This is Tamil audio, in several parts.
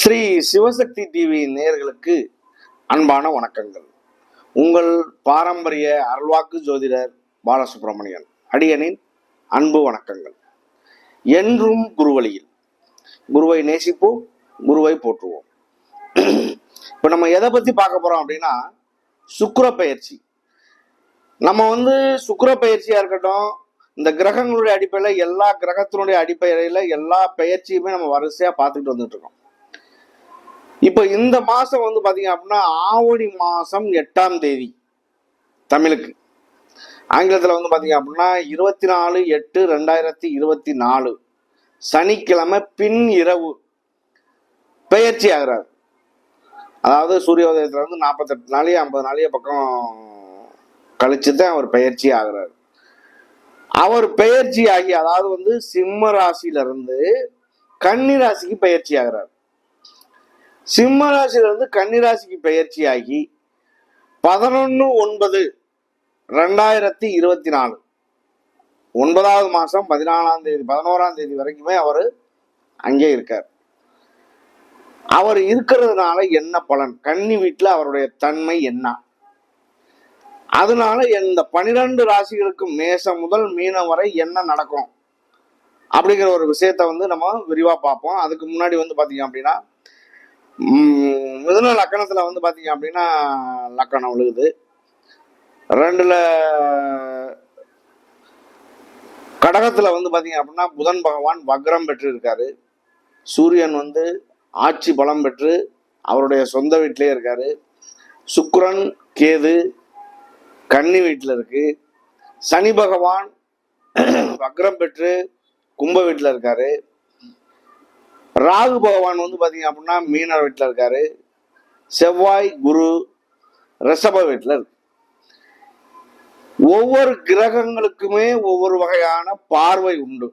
ஸ்ரீ சிவசக்தி டிவி நேயர்களுக்கு அன்பான வணக்கங்கள். உங்கள் பாரம்பரிய அருள்வாக்கு ஜோதிடர் பாலசுப்ரமணியன் அடியனின் அன்பு வணக்கங்கள். என்றும் குருவழியில் குருவை நேசிப்போம், குருவை போற்றுவோம். இப்ப நம்ம எதை பத்தி பார்க்க போறோம் அப்படின்னா, சுக்கிர பெயர்ச்சி. நம்ம சுக்கிர பெயர்ச்சியா இருக்கட்டும், இந்த கிரகங்களுடைய அடிப்படையில எல்லா கிரகத்தினுடைய அடிப்படையில எல்லா பெயர்ச்சியுமே நம்ம வரிசையா பார்த்துக்கிட்டு வந்துட்டு இருக்கோம். இப்ப இந்த மாசம் பாத்தீங்க அப்படின்னா ஆவணி மாசம் 8ஆம் தேதி தமிழுக்கு, ஆங்கிலத்துல பாத்தீங்க அப்படின்னா 24/8/2024 சனிக்கிழமை பின் இரவு பெயர்ச்சி ஆகிறார். அதாவது சூரியோதயத்துல 48 நாளையோ 50 நாளையோ பக்கம் கழிச்சுதான் அவர் பெயர்ச்சி ஆகிறார். அவர் பெயர்ச்சி ஆகி அதாவது சிம்ம ராசியில இருந்து கன்னி ராசிக்கு பெயர்ச்சி ஆகிறார். சிம்ம ராசியிலிருந்து கன்னிராசிக்கு பெயர்ச்சி ஆகி 11/9/2024 9வது மாசம் 11ஆம் தேதி வரைக்குமே அவர் அங்கே இருக்கார். அவர் இருக்கிறதுனால என்ன பலன், கன்னி வீட்டுல அவருடைய தன்மை என்ன, அதனால இந்த 12 ராசிகளுக்கு மேசம் முதல் மீனம் வரை என்ன நடக்கும் அப்படிங்கிற ஒரு விஷயத்த நம்ம விரிவா பார்ப்போம். அதுக்கு முன்னாடி பாத்தீங்க அப்படின்னா, மிதுன லக்கணத்துல பாத்தீங்க அப்படின்னா லக்கணம் விழுகுது. 2ல கடகத்துல பாத்தீங்க அப்படின்னா புதன் பகவான் வக்ரம் பெற்று இருக்காரு. சூரியன் ஆட்சி பலம் பெற்று அவருடைய சொந்த வீட்டிலே இருக்காரு. சுக்கிரன் கேது கன்னி வீட்டுல இருக்கு. சனி பகவான் வக்ரம் பெற்று கும்ப வீட்டுல இருக்காரு. ராகு பகவான் பாத்தீங்க அப்படின்னா மீன வீட்டுல இருக்காரு. செவ்வாய் குரு ரிஷப வீட்டுல இருக்கு. ஒவ்வொரு கிரகங்களுக்குமே ஒவ்வொரு வகையான பார்வை உண்டு.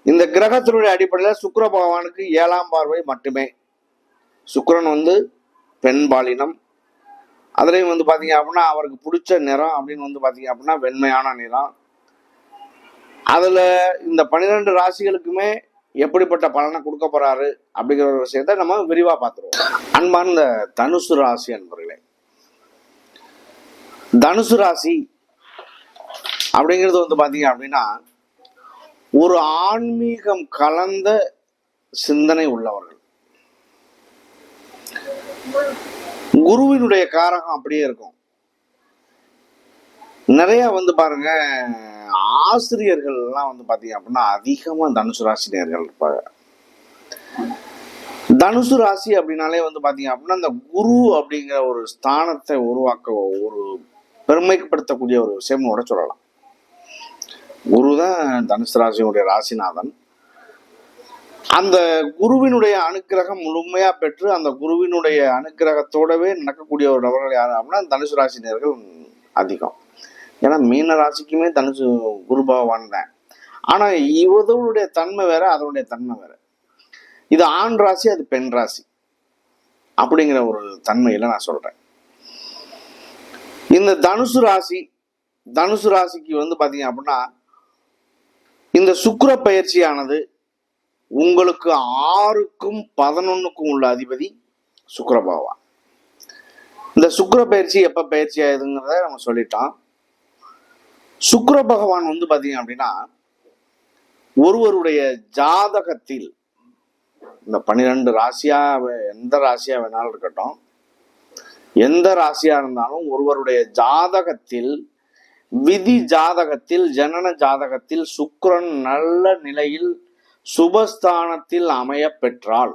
இந்த கிரகத்தினுடைய அடிப்படையில சுக்கிர பகவானுக்கு 7ஆம் பார்வை மட்டுமே. சுக்கிரன் பெண் பாலினம். அதுலயும் பாத்தீங்க அப்படின்னா அவருக்கு பிடிச்ச நிறம் அப்படின்னு பாத்தீங்க அப்படின்னா வெண்மையான நிறம். அதுல இந்த 12 ராசிகளுக்குமே எப்படிப்பட்ட பலனை கொடுக்க போறாரு அப்படிங்கிற ஒரு விஷயத்த நம்ம விரிவா பார்த்துருவோம். அன்பார்ந்த தனுசு ராசி அன்பர்களே, தனுசு ராசி அப்படிங்கிறது பாத்தீங்க அப்படின்னா ஒரு ஆன்மீகம் கலந்த சிந்தனை உள்ளவர்கள். குருவினுடைய காரகம் அப்படியே இருக்கும். நிறைய பாருங்க, ஆசிரியர்கள் எல்லாம் பாத்தீங்க அப்படின்னா அதிகமா தனுசு ராசினியர்கள் இருப்பாங்க. தனுசு ராசி அப்படின்னாலே பாத்தீங்க அப்படின்னா இந்த குரு அப்படிங்கிற ஒரு ஸ்தானத்தை உருவாக்க ஒரு பெருமைப்படுத்தக்கூடிய ஒரு விஷயம் கூட சொல்லலாம். குரு தான் தனுசு ராசியினுடைய ராசிநாதன். அந்த குருவினுடைய அனுக்கிரகம் முழுமையா பெற்று அந்த குருவினுடைய அனுக்கிரகத்தோடவே நடக்கக்கூடிய ஒரு நபர்கள் யாரு அப்படின்னா தனுசு ராசினியர்கள் அதிகம். ஏன்னா மீன ராசிக்குமே தனுசு குரு பகவான் தான். ஆனா இவர்களுடைய தன்மை வேற, அதனுடைய தன்மை வேற. இது ஆண் ராசி, அது பெண் ராசி அப்படிங்கிற ஒரு தன்மையில நான் சொல்றேன். இந்த தனுசு ராசிக்கு பாத்தீங்க அப்படின்னா இந்த சுக்கிர பயிற்சியானது உங்களுக்கு 6க்கும் 11க்கும் உள்ள அதிபதி சுக்கிர பகவான். இந்த சுக்கிர பயிற்சி எப்ப பயிற்சி ஆகுதுங்கிறத நம்ம சொல்லிட்டோம். சுக்கிர பகவான் பாத்தீங்க அப்படின்னா ஒருவருடைய ஜாதகத்தில் இந்த 12 ராசியா எந்த ராசியா வேணாலும் இருக்கட்டும், எந்த ராசியா இருந்தாலும் ஒருவருடைய ஜாதகத்தில் விதி ஜாதகத்தில் ஜனன ஜாதகத்தில் சுக்கிரன் நல்ல நிலையில் சுபஸ்தானத்தில் அமைய பெற்றால்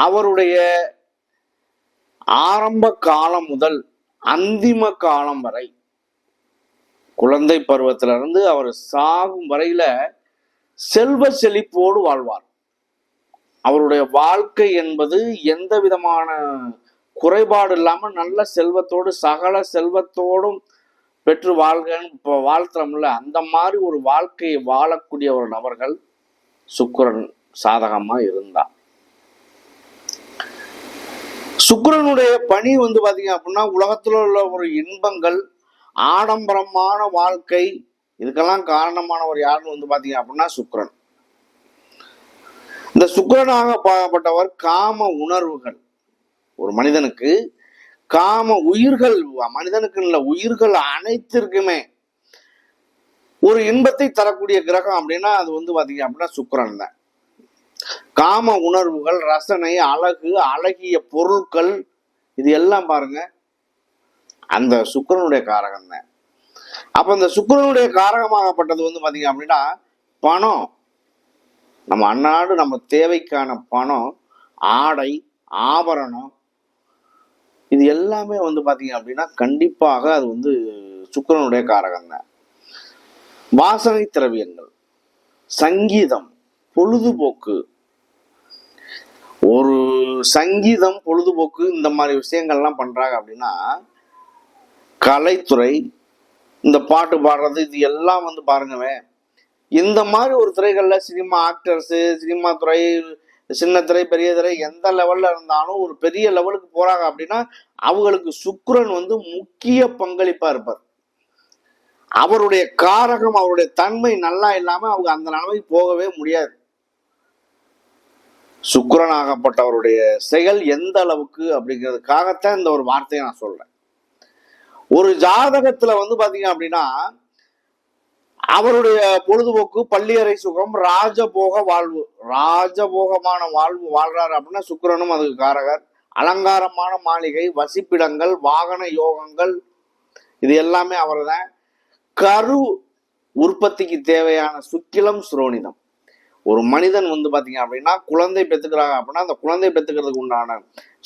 அவருடைய ஆரம்ப காலம் முதல் அந்திம காலம் வரை, குழந்தை பருவத்திலிருந்து அவர் சாகும் வரையில செல்வ செழிப்போடு வாழ்வார். அவருடைய வாழ்க்கை என்பது எந்த விதமான குறைபாடு இல்லாம நல்ல செல்வத்தோடு சகல செல்வத்தோடும் பெற்று வாழ்கன்னு இப்போ வாழ்த்துறோம்ல, அந்த மாதிரி ஒரு வாழ்க்கையை வாழக்கூடிய ஒரு நபர்கள் சுக்கிரன் சாதகமா இருந்தா. சுக்கிரனுடைய பணி பாத்தீங்க அப்படின்னா உலகத்துல உள்ள ஒரு இன்பங்கள், ஆடம்பரமான வாழ்க்கை, இதுக்கெல்லாம் காரணமானவர் யாருன்னு பாத்தீங்க அப்படின்னா சுக்கிரன். இந்த சுக்கிரனாக பாகப்பட்டவர் காம உணர்வுகள். ஒரு மனிதனுக்கு காம உயிர்கள், மனிதனுக்கு இல்ல, உயிர்கள் அனைத்திற்குமே ஒரு இன்பத்தை தரக்கூடிய கிரகம் அப்படின்னா அது வந்து பாத்தீங்க அப்படின்னா சுக்கிரன் தான். காம உணர்வுகள், ரசனை, அழகு, அழகிய பொருட்கள், இது எல்லாம் பாருங்க அந்த சுக்கிரனுடைய காரகம் தான். அப்ப இந்த சுக்கிரனுடைய காரகமாகப்பட்டது வந்து பாத்தீங்க அப்படின்னா பணம், நம்ம அன்னாடு நம்ம தேவைக்கான பணம், ஆடை, ஆபரணம், இது எல்லாமே வந்து பாத்தீங்க அப்படின்னா கண்டிப்பாக அது வந்து சுக்கிரனுடைய காரகம் தான். வாசனை திரவியங்கள், சங்கீதம், பொழுதுபோக்கு, ஒரு சங்கீதம், பொழுதுபோக்கு, இந்த மாதிரி விஷயங்கள்லாம் பண்றாங்க அப்படின்னா கலைத்துறை, இந்த பாட்டு பாடுறது, இது எல்லாம் வந்து பாருங்கவே இந்த மாதிரி ஒரு துறைகள்ல சினிமா ஆக்டர்ஸ், சினிமா துறை, சின்ன திரை, பெரிய திரை, எந்த லெவல்ல இருந்தாலும் ஒரு பெரிய லெவலுக்கு போறாங்க அப்படின்னா அவங்களுக்கு சுக்கிரன் வந்து முக்கிய பங்களிப்பா இருப்பார். அவருடைய காரகம், அவருடைய தன்மை நல்லா இல்லாம அவங்க அந்த நிலைமைக்கு போகவே முடியாது. சுக்கிரனாகப்பட்டவருடைய செயல் எந்த அளவுக்கு அப்படிங்கிறதுக்காகத்தான் இந்த ஒரு வார்த்தையை நான் சொல்றேன். ஒரு ஜாதகத்துல வந்து பாத்தீங்க அப்படின்னா அவருடைய பொழுதுபோக்கு பள்ளியறை சுகம், ராஜபோக வாழ்வு, ராஜபோகமான வாழ்வு வாழ்றாரு அப்படின்னா சுக்கிரனும் அதுக்கு காரகர். அலங்காரமான மாளிகை, வசிப்பிடங்கள், வாகன யோகங்கள், இது எல்லாமே அவர் தான். கரு உற்பத்திக்கு தேவையான சுக்கிலம், சுரோனிதம். ஒரு மனிதன் வந்து பாத்தீங்க அப்படின்னா குழந்தை பெற்றுக்கிறாங்க அப்படின்னா அந்த குழந்தை பெற்றுக்கிறதுக்கு உண்டான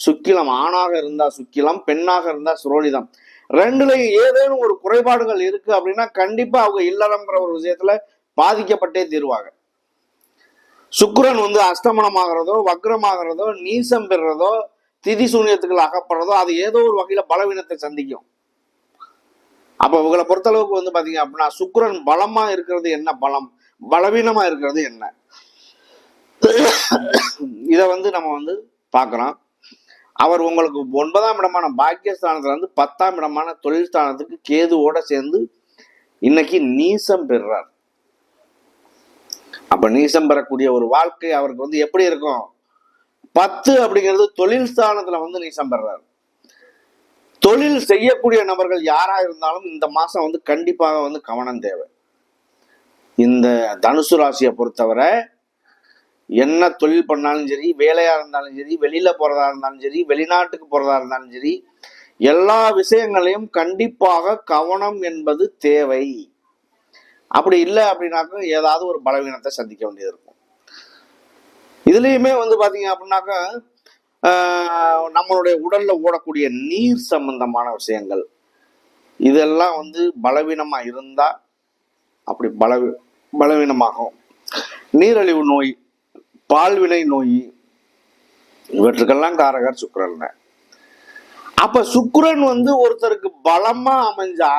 சுக்கிலம், ஆணாக இருந்தா சுக்கிலம், பெண்ணாக இருந்தா சுரோனிதம், ரெண்டுலையும் ஏதேனும் ஒரு குறைபாடுகள் இருக்கு அப்படின்னா கண்டிப்பா அவங்க இல்லறம்ங்கிற ஒரு விஷயத்துல பாதிக்கப்பட்டே தீருவாங்க. சுக்கிரன் வந்து அஸ்தமனமாகிறதோ, வக்ரமாகிறதோ, நீசம் பெறுறதோ, திதி சூன்யத்துக்குள்ள அகப்படுறதோ அது ஏதோ ஒரு வகையில பலவீனத்தை சந்திக்கும். அப்ப இவங்களை பொறுத்தளவுக்கு வந்து பாத்தீங்க அப்படின்னா சுக்கிரன் பலமா இருக்கிறது என்ன பலம், பலவீனமா இருக்கிறது என்ன, இத வந்து நம்ம வந்து பாக்குறோம். அவர் உங்களுக்கு 9ஆம் இடமான பாக்கியஸ்தானத்துல இருந்து 10ஆம் இடமான தொழில் ஸ்தானத்துக்கு கேதுவோட சேர்ந்து இன்னைக்கு நீசம் பெறுறார். அப்ப நீசம் பெறக்கூடிய ஒரு வாழ்க்கை அவருக்கு வந்து எப்படி இருக்கும்? 10 அப்படிங்கிறது தொழில் ஸ்தானத்துல வந்து நீசம் பெறாரு. தொழில் செய்யக்கூடிய நபர்கள் யாரா இருந்தாலும் இந்த மாசம் வந்து கண்டிப்பாக வந்து கவனம் தேவை. இந்த தனுசு ராசியை பொறுத்தவரை என்ன தொழில் பண்ணாலும் சரி, வேலையா இருந்தாலும் சரி, வெளியில போறதா இருந்தாலும் சரி, வெளிநாட்டுக்கு போறதா இருந்தாலும் சரி, எல்லா விஷயங்களையும் கண்டிப்பாக கவனம் என்பது தேவை. அப்படி இல்லை அப்படின்னாக்க ஏதாவது ஒரு பலவீனத்தை சந்திக்க வேண்டியது இருக்கும். இதுலயுமே வந்து பாத்தீங்க அப்படின்னாக்க நம்மளுடைய உடல்ல ஓடக்கூடிய நீர் சம்பந்தமான விஷயங்கள், இதெல்லாம் வந்து பலவீனமா இருந்தா அப்படி பலவீனமாகும். நீரழிவு நோய், பால்வினை நோய், இவற்றுக்கெல்லாம் காரகர் சுக்கிரன். அப்ப சுக்கிரன் வந்து ஒருத்தருக்கு பலமா அமைஞ்சா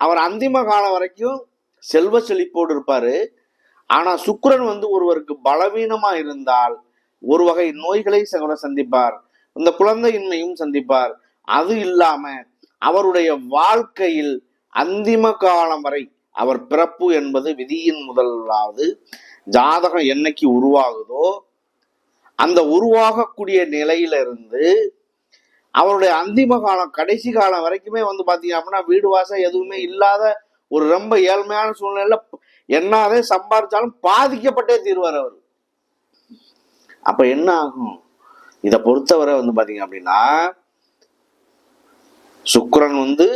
அவர் அந்திம காலம் வரைக்கும் செல்வ செழிப்போடு இருப்பாரு. ஆனா சுக்கிரன் வந்து ஒருவருக்கு பலவீனமா இருந்தால் ஒரு வகை நோய்களை சந்திப்பார், இந்த குழந்தையின்மையும் சந்திப்பார். அது இல்லாம அவருடைய வாழ்க்கையில் அந்திம காலம் வரை அவர் பிறப்பு என்பது விதியின் முதலாவது ஜாதகம் என்னைக்கு உருவாகுதோ அந்த உருவாகக்கூடிய நிலையில இருந்து அவருடைய அந்திம காலம் கடைசி காலம் வரைக்குமே வந்து பாத்தீங்க அப்படின்னா வீடு வாசம் எதுவுமே இல்லாத ஒரு ரொம்ப ஏழ்மையான சூழ்நிலையில என்னதே சம்பாதிச்சாலும் பாதிக்கப்பட்டே தீர்வார் அவர். அப்ப என்ன ஆகும்? இதை பொறுத்தவரை வந்து பாத்தீங்க அப்படின்னா சுக்கிரன் வந்து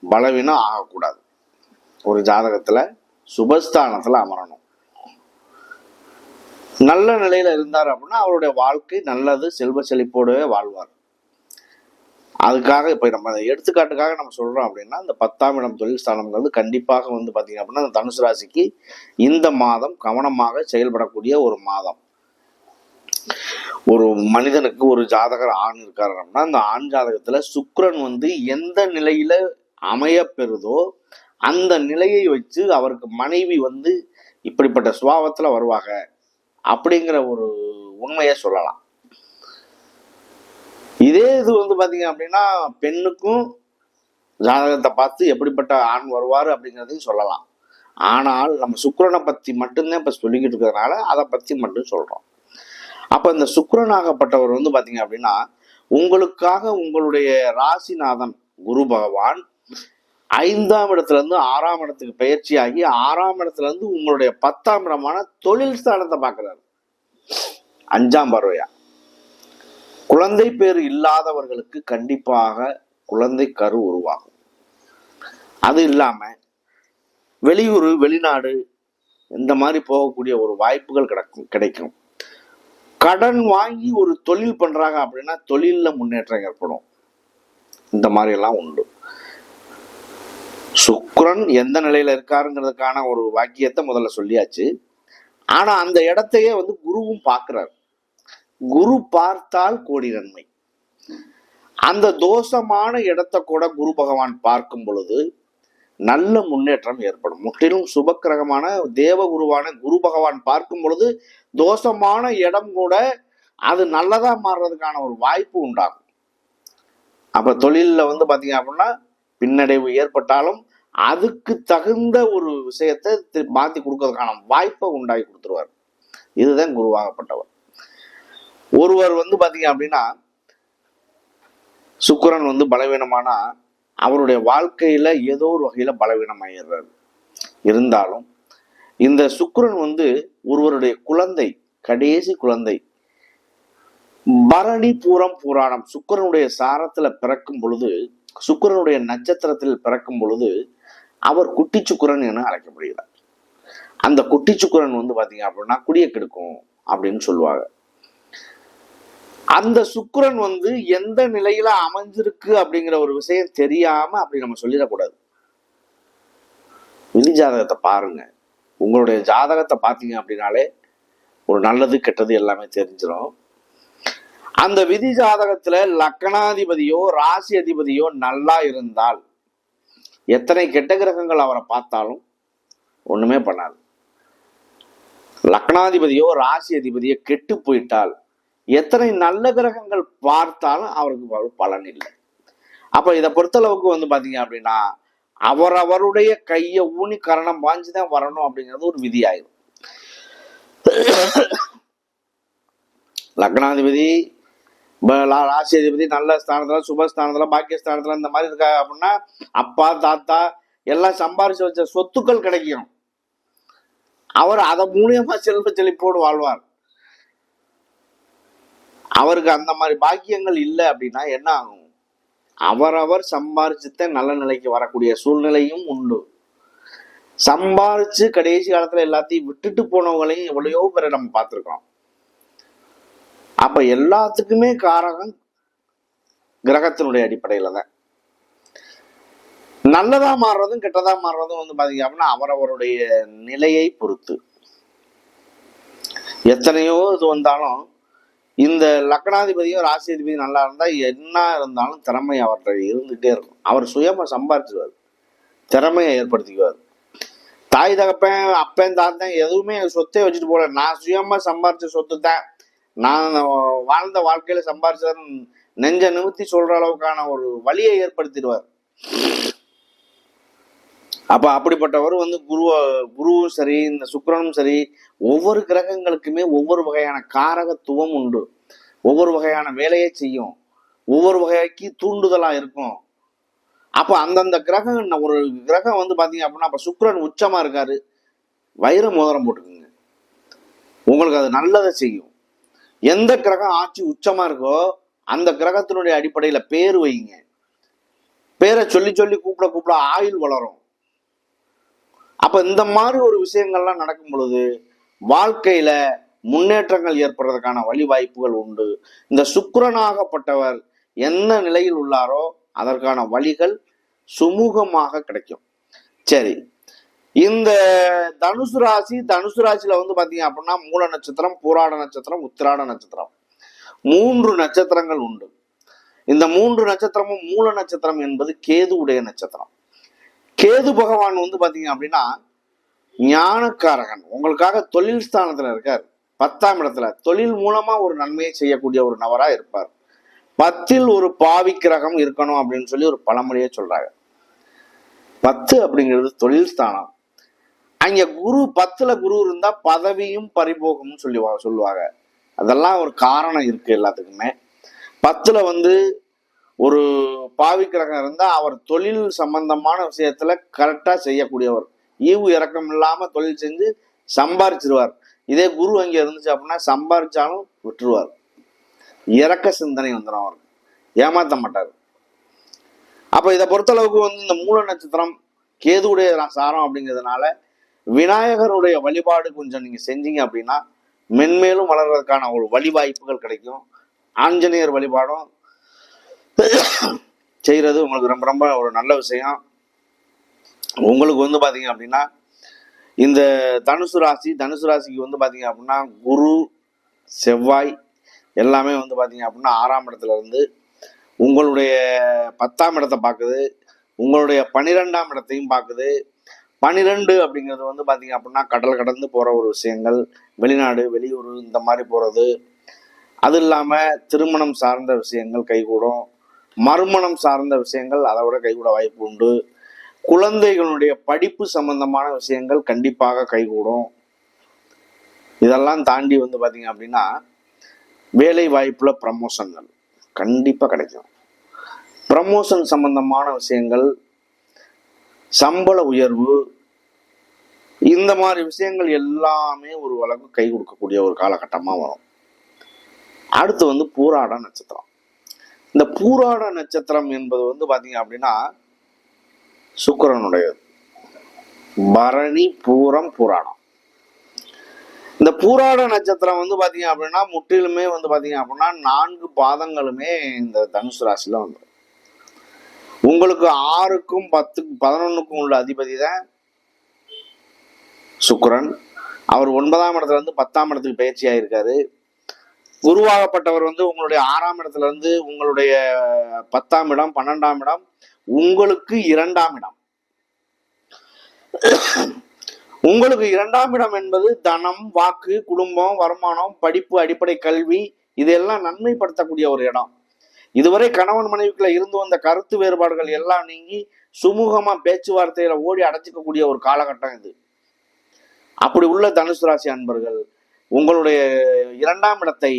பலவீனம் ஆகக்கூடாது. ஒரு ஜாதகத்துல சுபஸ்தானத்துல அமரணும். நல்ல நிலையில இருந்தார் அப்படின்னா அவருடைய வாழ்க்கை நல்லது, செல்வ செழிப்போடவே வாழ்வார். அதுக்காக இப்ப நம்ம எடுத்துக்காட்டுக்காக நம்ம சொல்றோம் அப்படின்னா இந்த 10ஆம் இடம் தொழில் ஸ்தானம்ங்கிறது கண்டிப்பாக வந்து பாத்தீங்க அப்படின்னா இந்த தனுசு ராசிக்கு இந்த மாதம் கவனமாக செயல்படக்கூடிய ஒரு மாதம். ஒரு மனிதனுக்கு ஒரு ஜாதகர் ஆண் இருக்காரு அப்படின்னா அந்த ஆண் ஜாதகத்துல சுக்கிரன் வந்து எந்த நிலையில அமைய பெறுதோ அந்த நிலையை வச்சு அவருக்கு மனைவி வந்து இப்படிப்பட்ட சுபாவத்துல வருவாங்க அப்படிங்கிற ஒரு உண்மையை சொல்லலாம். இதே இது வந்து பாத்தீங்க அப்படின்னா பெண்ணுக்கும் ஜாதகத்தை பார்த்து எப்படிப்பட்ட ஆண் வருவாரு அப்படிங்கிறதையும் சொல்லலாம். ஆனால் நம்ம சுக்கிரனை பத்தி மட்டும்தான் இப்ப சொல்லிக்கிட்டு இருக்கிறதுனால அதை பத்தி மட்டும் சொல்றோம். அப்ப இந்த சுக்கிரனாகப்பட்டவர் வந்து பாத்தீங்க அப்படின்னா உங்களுக்காக உங்களுடைய ராசிநாதன் குரு பகவான் 5ஆம் இடத்துல இருந்து 6ஆம் இடத்துக்கு பயிற்சியாகி 6ஆம் இடத்துல இருந்து உங்களுடைய 10ஆம் இடமான தொழில் ஸ்தானத்தை பார்க்கிறாரு 5ஆம் பார்வையா. குழந்தை பேர் இல்லாதவர்களுக்கு கண்டிப்பாக குழந்தை கரு உருவாகும். அது இல்லாம வெளியூர் வெளிநாடு இந்த மாதிரி போகக்கூடிய ஒரு வாய்ப்புகள் கிடைக்கும். கடன் வாங்கி ஒரு தொழில் பண்றாங்க அப்படின்னா தொழில்ல முன்னேற்றம் ஏற்படும். இந்த மாதிரி எல்லாம் உண்டு. சுக்கிரன் எந்த நிலையில இருக்காருங்கிறதுக்கான ஒரு வாக்கியத்தை முதல்ல சொல்லியாச்சு. ஆனா அந்த இடத்தையே வந்து குருவும் பார்க்கிறார். குரு பார்த்தால் கோடி நன்மை. அந்த தோஷமான இடத்தை கூட குரு பகவான் பார்க்கும் பொழுது நல்ல முன்னேற்றம் ஏற்படும். முற்றிலும் சுபக்கிரகமான தேவகுருவான குரு பகவான் பார்க்கும் பொழுது தோஷமான இடம் கூட அது நல்லதா மாறுறதுக்கான ஒரு வாய்ப்பு உண்டாகும். அப்ப தொழில வந்து பாத்தீங்க அப்படின்னா பின்னடைவு ஏற்பட்டாலும் அதுக்கு தகுந்த ஒரு விஷயத்தை மாத்தி கொடுக்கறதுக்கான வாய்ப்பை உண்டாக்கி கொடுத்துருவார். இதுதான் குருவாகப்பட்டவர். ஒருவர் வந்து பாத்தீங்க அப்படின்னா சுக்கிரன் வந்து பலவீனமானா அவருடைய வாழ்க்கையில ஏதோ ஒரு வகையில பலவீனமாயிடுறாரு. இருந்தாலும் இந்த சுக்கிரன் வந்து ஒருவருடைய குழந்தை, கடைசி குழந்தை பரணி பூரம் புராணம் சுக்கிரனுடைய சாரத்துல பிறக்கும் பொழுது, சுக்கிரனுடைய நட்சத்திரத்தில் பிறக்கும் பொழுது அவர் குட்டி சுக்கிரன் என அழைக்கப்படுகிறார். அந்த குட்டி சுக்கிரன் வந்து பாத்தீங்க அப்படின்னா குடிய கெடுக்கும் அப்படின்னு சொல்லுவாங்க. அந்த சுக்கிரன் வந்து எந்த நிலையில அமைஞ்சிருக்கு அப்படிங்கிற ஒரு விஷயம் தெரியாம அப்படி நம்ம சொல்லிடக்கூடாது. விதி ஜாதகத்தை பாருங்க. உங்களுடைய ஜாதகத்தை பார்த்தீங்க அப்படின்னாலே ஒரு நல்லது கெட்டது எல்லாமே தெரிஞ்சிடும். அந்த விதி ஜாதகத்துல லக்னாதிபதியோ ராசி அதிபதியோ நல்லா இருந்தால் எத்தனை கெட்ட கிரகங்கள் அவரை பார்த்தாலும் ஒண்ணுமே பண்ணாது. லக்னாதிபதியோ ராசி அதிபதியோ கெட்டு போயிட்டால் எத்தனை நல்ல கிரகங்கள் பார்த்தாலும் அவருக்கு பலன் இல்லை. அப்ப இதை பொறுத்தளவுக்கு வந்து பாத்தீங்க அப்படின்னா அவரவருடைய கையை ஊனி கரணம் பாஞ்சுதான் வரணும் அப்படிங்கிறது ஒரு விதி ஆயிடும். லக்னாதிபதி ராசி அதிபதி நல்ல ஸ்தானத்துல சுபஸ்தானத்துல பாக்கியஸ்தானத்துல இந்த மாதிரி இருக்கா அப்படின்னா அப்பா தாத்தா எல்லாம் சம்பாரிச்சு வச்ச சொத்துக்கள் கிடைக்கும். அவர் அதை மூலியமா செல்வ செழிப்போடு வாழ்வார். அவருக்கு அந்த மாதிரி பாக்கியங்கள் இல்லை அப்படின்னா என்ன ஆகும்? அவரவர் சம்பாரிச்சுத்த நல்ல நிலைக்கு வரக்கூடிய சூழ்நிலையும் உண்டு. சம்பாரிச்சு கடைசி காலத்துல எல்லாத்தையும் விட்டுட்டு போனவங்களையும் எவ்வளையோ பேரை நம்ம பார்த்திருக்கோம். அப்ப எல்லாத்துக்குமே காரகம் கிரகத்தினுடைய அடிப்படையில தான். நல்லதா மாறுறதும் கெட்டதா மாறுறதும் வந்து பாத்தீங்க அப்படின்னா அவரவருடைய நிலையை பொறுத்து. எத்தனையோ இது வந்தாலும் இந்த லக்னாதிபதியும் ராசி அதிபதியும் நல்லா இருந்தா என்ன இருந்தாலும் திறமை அவர்கிட்ட இருந்துகிட்டே இருக்கும். அவர் சுயமா சம்பாரிச்சுவார், திறமையை ஏற்படுத்திக்குவார். தாய் தகப்பன் அப்பன் தாத்தன் எதுவுமே சொத்தை வச்சுட்டு போல, நான் சுயமா சம்பாரிச்ச சொத்து தான், நான் வாழ்ந்த வாழ்க்கையில சம்பாரிச்சதுன்னு நெஞ்ச நிமித்தி சொல்ற அளவுக்கான ஒரு வழியை ஏற்படுத்திடுவார். அப்ப அப்படிப்பட்டவர் வந்து குருவும் சரி இந்த சுக்கிரனும் சரி ஒவ்வொரு கிரகங்களுக்குமே ஒவ்வொரு வகையான காரகத்துவம் உண்டு. ஒவ்வொரு வகையான வேலையை செய்யும், ஒவ்வொரு வகைக்கு தூண்டுதலா இருக்கும். அப்ப அந்தந்த கிரகம் ஒரு கிரகம் வந்து பாத்தீங்க அப்படின்னா அப்ப சுக்கிரன் உச்சமா இருக்காரு, வைர மோதிரம் போட்டுக்குங்க, உங்களுக்கு அது நல்லதை செய்யும். எந்த கிரகம் ஆட்சி உச்சமா இருக்கோ அந்த கிரகத்தினுடைய அடிப்படையில பேர் வைங்க. பேரை சொல்லி சொல்லி கூப்பிட ஆயுள் வளரும். அப்ப இந்த மாதிரி ஒரு விஷயங்கள்லாம் நடக்கும் பொழுது வாழ்க்கையில முன்னேற்றங்கள் ஏற்படுறதுக்கான வழி வாய்ப்புகள் உண்டு. இந்த சுக்கிரனாகப்பட்டவர் என்ன நிலையில் உள்ளாரோ அதற்கான வழிகள் சுமூகமாக கிடைக்கும். சரி, இந்த தனுசு ராசியில வந்து பாத்தீங்க அப்படின்னா மூல நட்சத்திரம், பூராட நட்சத்திரம், உத்திராட நட்சத்திரம் 3 நட்சத்திரங்கள் உண்டு. இந்த 3 நட்சத்திரமும் மூல நட்சத்திரம் என்பது கேது உடைய நட்சத்திரம். கேது பகவான் வந்து பாத்தீங்க அப்படின்னா ஞானக்காரகன், உங்களுக்காக தொழில் ஸ்தானத்துல இருக்கார். 10ஆம் இடத்துல தொழில் மூலமா ஒரு நன்மையை செய்யக்கூடிய ஒரு நபரா இருப்பார். 10ல் ஒரு பாவி கிரகம் இருக்கணும் அப்படின்னு சொல்லி ஒரு பழமொழியே சொல்றாங்க. 10 அப்படிங்கிறது தொழில் ஸ்தானம். அங்க குரு 10ல குரு இருந்தா பதவியும் பறிபோகும்னு சொல்லுவாங்க. அதெல்லாம் ஒரு காரணம் இருக்கு எல்லாத்துக்குமே. 10ல வந்து ஒரு பாவி கிரகம் இருந்தா அவர் தொழில் சம்பந்தமான விஷயத்துல கரெக்டா செய்யக்கூடியவர். ஈவு இறக்கம் இல்லாம தொழில் செஞ்சு சம்பாரிச்சிருவார். இதே குரு அங்கே இருந்துச்சு அப்படின்னா சம்பாரிச்சாலும் விட்டுருவார். இறக்க சிந்தனை வந்துடும் அவருக்கு, ஏமாத்த மாட்டார். அப்ப இதை பொறுத்தளவுக்கு வந்து இந்த மூல நட்சத்திரம் கேதுவுடைய சாரம் அப்படிங்கிறதுனால விநாயகருடைய வழிபாடு கொஞ்சம் நீங்க செஞ்சீங்க அப்படின்னா மென்மேலும் வளர்றதுக்கான ஒரு வழிவாய்ப்புகள் கிடைக்கும். ஆஞ்சநேயர் வழிபாடும் செய்யறது உங்களுக்கு ரொம்ப ரொம்ப ஒரு நல்ல விஷயம். உங்களுக்கு வந்து பாத்தீங்க அப்படின்னா இந்த தனுசு ராசிக்கு வந்து பாத்தீங்க அப்படின்னா குரு செவ்வாய் எல்லாமே வந்து பாத்தீங்க அப்படின்னா 6ஆம் இடத்துல இருந்து உங்களுடைய 10ஆம் இடத்தை பார்க்குது, உங்களுடைய 12ஆம் இடத்தையும் பார்க்குது. 12 அப்படிங்கிறது வந்து பாத்தீங்க அப்படின்னா கடல் கடந்து போற ஒரு விஷயங்கள், வெளிநாடு வெளியூர் இந்த மாதிரி போறது. அது இல்லாம திருமணம் சார்ந்த விஷயங்கள் கைகூடும், மறுமணம் சார்ந்த விஷயங்கள் அதை விட கைகூட வாய்ப்பு உண்டு. குழந்தைகளுடைய படிப்பு சம்பந்தமான விஷயங்கள் கண்டிப்பாக கைகூடும். இதெல்லாம் தாண்டி வந்து பாத்தீங்க அப்படின்னா வேலை வாய்ப்புல ப்ரமோஷன்கள் கண்டிப்பா கிடைக்கும். ப்ரமோஷன் சம்பந்தமான விஷயங்கள், சம்பள உயர்வு, இந்த மாதிரி விஷயங்கள் எல்லாமே ஒரு அளவுக்கு கை கொடுக்கக்கூடிய ஒரு காலகட்டமா வரும். அடுத்து வந்து பூராட நட்சத்திரம். இந்த பூராட நட்சத்திரம் என்பது வந்து பாத்தீங்க அப்படின்னா சுக்கிரனுடையது. பரணி பூரம் பூராடம். இந்த பூராட நட்சத்திரம் வந்து பாத்தீங்க அப்படின்னா முற்றிலுமே வந்து பாத்தீங்க அப்படின்னா 4 பாதங்களுமே இந்த தனுசு ராசியில வந்துடும். உங்களுக்கு 6க்கும் 10க்கும் 11க்கும் உள்ள அதிபதி தான் சுக்கிரன். அவர் 9ஆம் இடத்துல இருந்து 10ஆம் இடத்துக்கு பயிற்சி ஆயிருக்காரு. குருவாகப்பட்டவர் வந்து உங்களுடைய 6ஆம் இடத்துல இருந்து உங்களுடைய 10ஆம் இடம் 12ஆம் இடம் உங்களுக்கு 2ஆம் இடம். உங்களுக்கு 2ஆம் இடம் என்பது தனம், வாக்கு, குடும்பம், வருமானம், படிப்பு, அடிப்படை கல்வி இதெல்லாம் நன்மைப்படுத்தக்கூடிய ஒரு இடம். இதுவரை கணவன் மனைவிக்குள்ள இருந்து வந்த கருத்து வேறுபாடுகள் எல்லாம் நீங்கி சுமூகமா பேச்சுவார்த்தையில ஓடி அடைச்சிக்கக்கூடிய ஒரு காலகட்டம் இது. அப்படி உள்ள தனுசு ராசி அன்பர்கள் உங்களுடைய 2ஆம் இடத்தை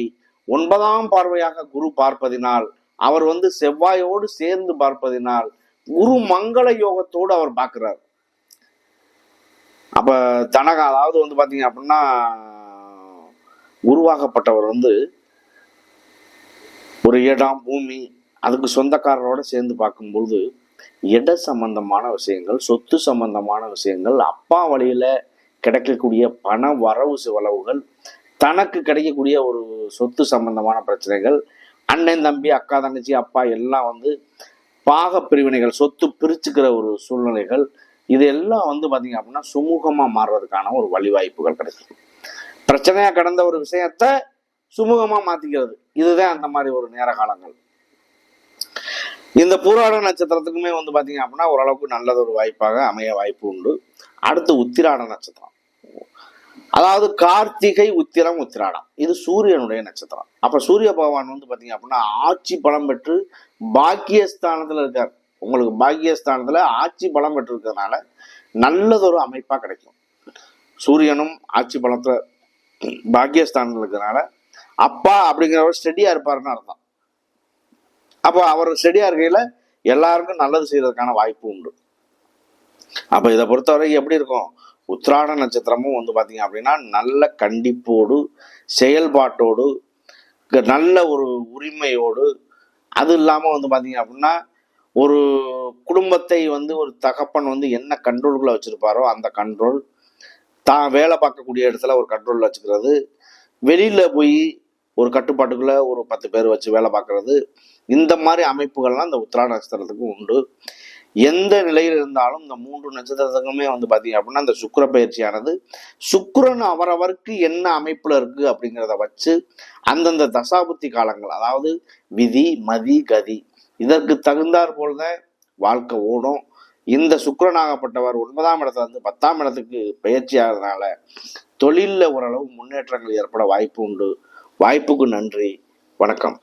9ஆம் பார்வையாக குரு பார்ப்பதினால், அவர் வந்து செவ்வாயோடு சேர்ந்து பார்ப்பதினால் குரு மங்கள யோகத்தோடு அவர் பார்க்கிறார். அப்ப தனகா, அதாவது வந்து பாத்தீங்க அப்படின்னா குருவாகப்பட்டவர் வந்து ஒரு இடம், பூமி, அதுக்கு சொந்தக்காரரோட சேர்ந்து பார்க்கும்பொழுது இட சம்பந்தமான விஷயங்கள், சொத்து சம்பந்தமான விஷயங்கள், அப்பா வழியில கிடைக்கக்கூடிய பண வரவு செலவுகள், தனக்கு கிடைக்கக்கூடிய ஒரு சொத்து சம்பந்தமான பிரச்சனைகள், அண்ணன் தம்பி அக்கா தங்கச்சி அப்பா எல்லாம் வந்து பாக பிரிவினைகள், சொத்து பிரிச்சுக்கிற ஒரு சூழ்நிலைகள், இது எல்லாம் வந்து பாத்தீங்க அப்படின்னா சுமூகமா மாறுறதுக்கான ஒரு வழிவாய்ப்புகள் கிடைக்கும். பிரச்சனையா கடந்த ஒரு விஷயத்த சுமூகமா மாத்திக்கிறது, இதுதான் அந்த மாதிரி ஒரு நேர காலங்கள். இந்த பூராட நட்சத்திரத்துக்குமே வந்து பாத்தீங்க அப்படின்னா ஓரளவுக்கு நல்லது ஒரு வாய்ப்பாக அமைய வாய்ப்பு உண்டு. அடுத்து உத்திராட நட்சத்திரம். அதாவது கார்த்திகை, உத்திரம், உத்திராடம் இது சூரியனுடைய நட்சத்திரம். அப்ப சூரிய பகவான் வந்து பாத்தீங்க அப்படின்னா ஆட்சி பலம் பெற்று பாக்கியஸ்தானத்துல இருக்கார். உங்களுக்கு பாக்கியஸ்தானத்துல ஆட்சி பலம் பெற்று இருக்கிறதுனால நல்லதொரு அமைப்பா கிடைக்கும். சூரியனும் ஆட்சி பலத்துல பாக்கியஸ்தானத்துல இருக்கிறதுனால அப்பா அப்படிங்கிறவர் ஸ்டெடியா இருப்பாருன்னு அர்த்தம். அப்போ அவர் ஸ்டெடியா இருக்கையில எல்லாருக்கும் நல்லது செய்யறதுக்கான வாய்ப்பு உண்டு. அப்ப இதை பொறுத்தவரைக்கும் எப்படி இருக்கும், உத்திராட நட்சத்திரமும் வந்து பாத்தீங்க அப்படின்னா நல்ல கண்டிப்போடு, செயல்பாட்டோடு, நல்ல ஒரு உரிமையோடு, அது இல்லாம வந்து பாத்தீங்க அப்படின்னா ஒரு குடும்பத்தை வந்து ஒரு தகப்பன் வந்து என்ன கண்ட்ரோலுக்குள்ள வச்சிருப்பாரோ அந்த கண்ட்ரோல், தான் வேலை பார்க்கக்கூடிய இடத்துல ஒரு கண்ட்ரோல் வச்சுக்கிறது, வெளியில போய் ஒரு கட்டுப்பாட்டுக்குள்ள ஒரு 10 பேர் வச்சு வேலை பார்க்கறது, இந்த மாதிரி அமைப்புகள்லாம் இந்த உத்திராட நட்சத்திரத்துக்கு உண்டு. எந்த நிலையில் இருந்தாலும் இந்த 3 நட்சத்திரத்துக்குமே வந்து பாத்தீங்க அப்படின்னா இந்த சுக்கிர பயிற்சியானது சுக்கிரன் அவரவருக்கு என்ன அமைப்புல இருக்கு அப்படிங்கிறத வச்சு அந்தந்த தசாபுத்தி காலங்கள், அதாவது விதி மதி கதி, இதற்கு தகுந்தாற் போல்தான் வாழ்க்கை ஓடும். இந்த சுக்கிரனாகப்பட்டவர் 9ஆம் இடத்துல இருந்து 10ஆம் இடத்துக்கு பயிற்சி ஆகிறதுனால தொழிலில் ஓரளவு முன்னேற்றங்கள் ஏற்பட வாய்ப்பு உண்டு. வாய்ப்புக்கு நன்றி, வணக்கம்.